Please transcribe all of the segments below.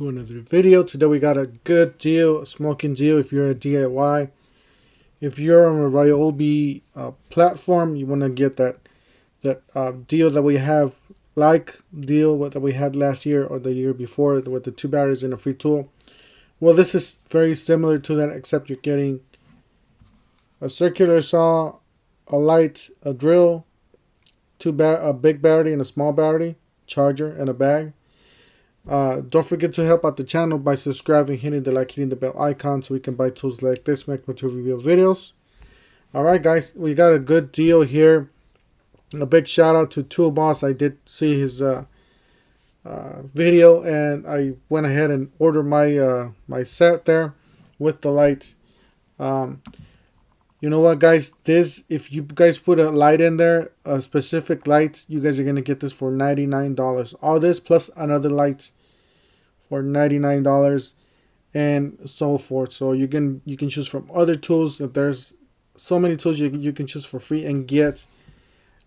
to another video. Today we got a good deal, a smoking deal if you're a DIY. If you're on a Ryobi platform, you want to get that deal that we have, like deal that we had last year or the year before with the 2 batteries and a free tool. Well, this is very similar to that, except you're getting a circular saw, a light, a drill, a big battery and a small battery, charger, and a bag. Don't forget to help out the channel by subscribing, hitting the like, hitting the bell icon so we can buy tools like this, make material review videos. Alright guys, we got a good deal here. A big shout out to Tool Boss. I did see his video and I went ahead and ordered my my set there with the light. You know what guys, this, if you guys put a light in there, a specific light, you guys are going to get this for $99. All this plus another light for $99 and so forth. So you can choose from other tools. There's so many tools you can choose for free and get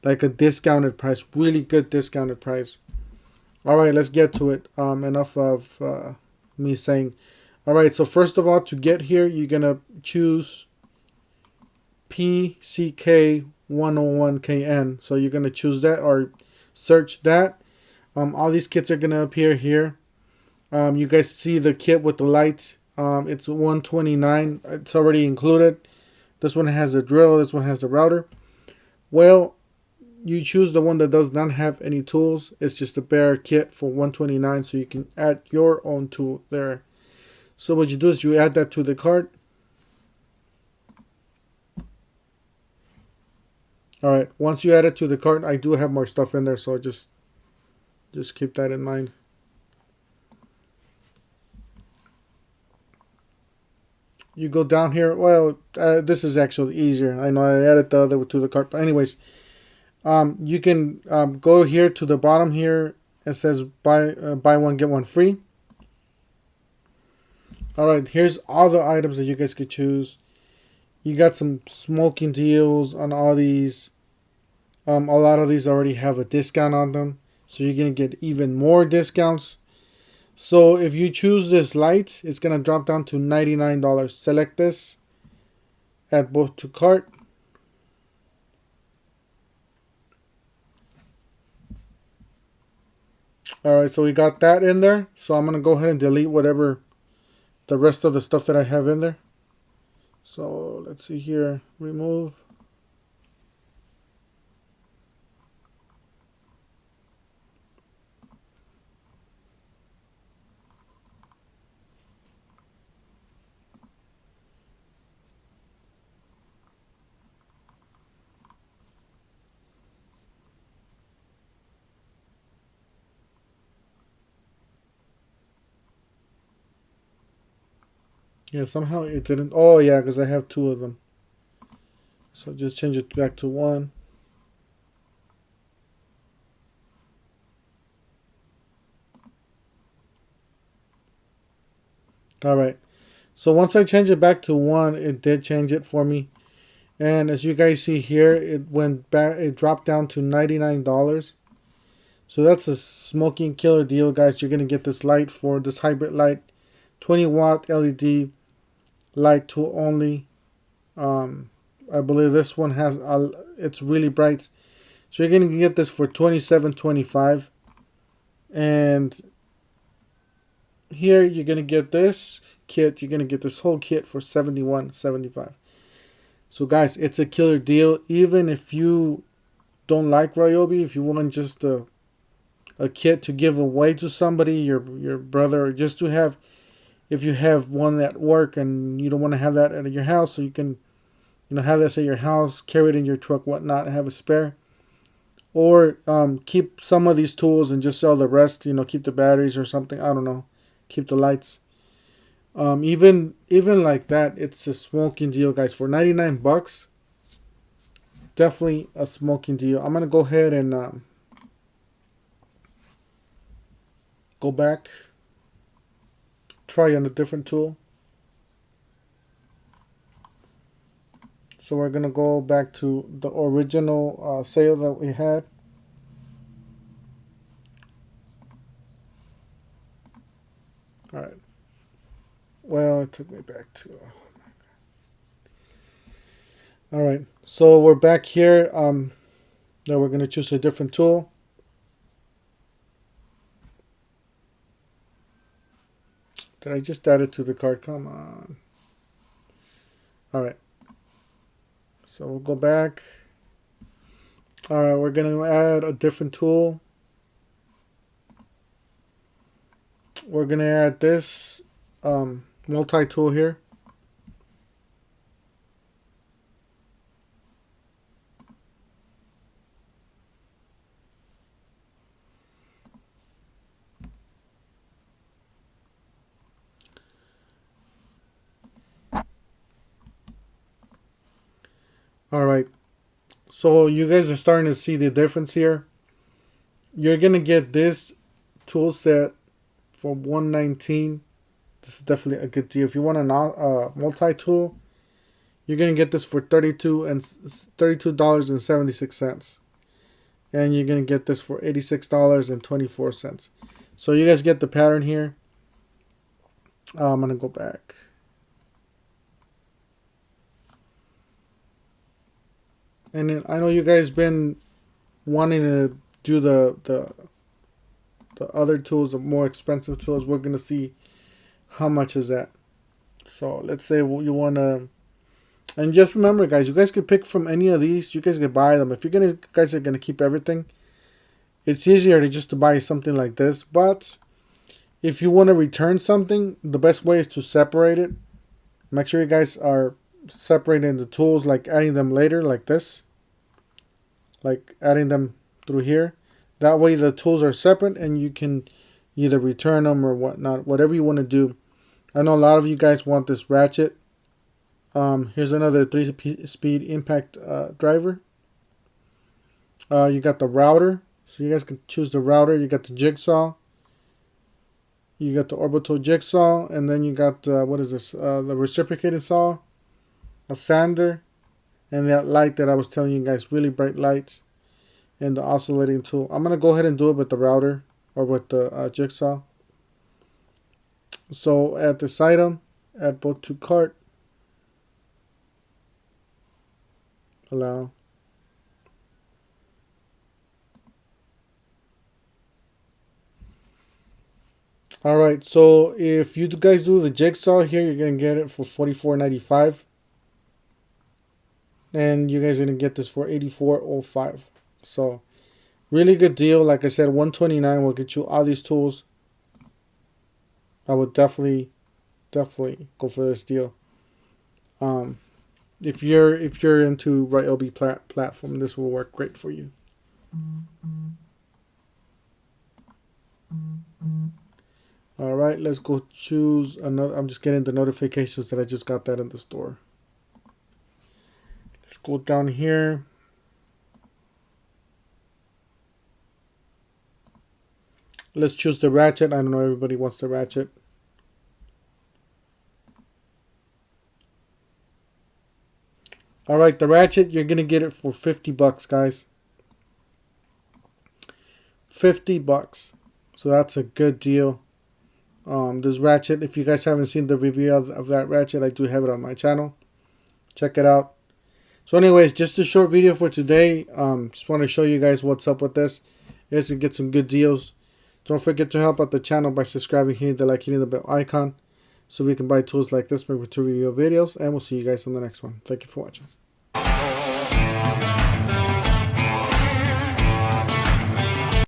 like a discounted price, really good discounted price. All right, let's get to it. Enough of me saying. All right, so first of all, to get here, you're going to choose PCK101KN. So you're going to choose that or search that. All these kits are going to appear here. You guys see the kit with the light. It's $129. It's already included. This one has a drill. This one has a router. Well, you choose the one that does not have any tools. It's just a bare kit for $129, so you can add your own tool there. So what you do is you add that to the cart. Alright, once you add it to the cart, I do have more stuff in there, so just keep that in mind. You go down here. Well, this is actually easier. I know I added the other to the cart, but anyways, you can go here to the bottom here. It says buy one get one free. Alright, here's all the items that you guys could choose. You got some smoking deals on all these. A lot of these already have a discount on them, so you're going to get even more discounts. So if you choose this light, it's going to drop down to $99. Select this, add both to cart. Alright, so we got that in there. So I'm going to go ahead and delete whatever the rest of the stuff that I have in there. So let's see here, remove. Yeah, somehow it didn't. Oh yeah, because I have 2 of them. So just change it back to 1. Alright. So once I change it back to 1, it did change it for me. And as you guys see here, it went back, it dropped down to $99. So that's a smoking killer deal, guys. You're gonna get this light for this hybrid light, 20-watt LED light tool only. I believe this one has it's really bright, so you're gonna get this for $27.25. And here you're gonna get this kit. You're gonna get this whole kit for $71.75. So guys, it's a killer deal. Even if you don't like Ryobi, if you want just a kit to give away to somebody, your brother, or just to have, if you have one at work and you don't want to have that at your house, so you can, have this at your house, carry it in your truck, whatnot, have a spare. Or keep some of these tools and just sell the rest, keep the batteries or something, I don't know, keep the lights. Even like that, it's a smoking deal, guys. For 99 bucks, definitely a smoking deal. I'm gonna go ahead and go back, try on a different tool. So we're gonna go back to the original sale that we had. All right. Well, it took me back to. All right. So we're back here. Now we're gonna choose a different tool. Did I just add it to the cart? Come on. All right. So we'll go back. All right. We're gonna add a different tool. We're gonna add this multi-tool here. All right. So you guys are starting to see the difference here. You're gonna get this tool set for $119. This is definitely a good deal. If you want a multi-tool, you're gonna get this for $32.76, and you're gonna get this for $86.24. So you guys get the pattern here. I'm gonna go back. And then I know you guys been wanting to do the other tools, the more expensive tools. We're gonna see how much is that. So let's say you wanna, and just remember, guys, you guys can pick from any of these. You guys can buy them. If guys are gonna keep everything, it's easier to just to buy something like this. But if you want to return something, the best way is to separate it. Make sure you guys are separating the tools, like adding them later, like this, like adding them through here. That way the tools are separate and you can either return them or whatnot, whatever you want to do. I know a lot of you guys want this ratchet. Here's another 3-speed impact driver. You got the router, so you guys can choose the router. You got the jigsaw. You got the orbital jigsaw, and then you got what is this? The reciprocated saw, a sander, and that light that I was telling you guys, really bright lights, and the oscillating tool. I'm gonna go ahead and do it with the router or with the jigsaw. So add this item, add both to cart, allow. All right, so if you guys do the jigsaw here, you're gonna get it for $44.95, and you guys are gonna get this for $84.05. So really good deal. Like I said, $129 will get you all these tools. I would definitely go for this deal. If you're into Ryobi platform, this will work great for you. All right, let's go choose another. I'm just getting the notifications that I just got that in the store. Let's go down here. Let's choose the ratchet. I don't know, everybody wants the ratchet. All right, the ratchet, you're going to get it for $50, guys. $50. So that's a good deal. This ratchet, if you guys haven't seen the review of that ratchet, I do have it on my channel. Check it out. So anyways, just a short video for today. Just want to show you guys what's up with this. Is to get some good deals. Don't forget to help out the channel by subscribing, hitting the like, hitting the bell icon, so we can buy tools like this, make 2 video videos, and we'll see you guys on the next one. Thank you for watching.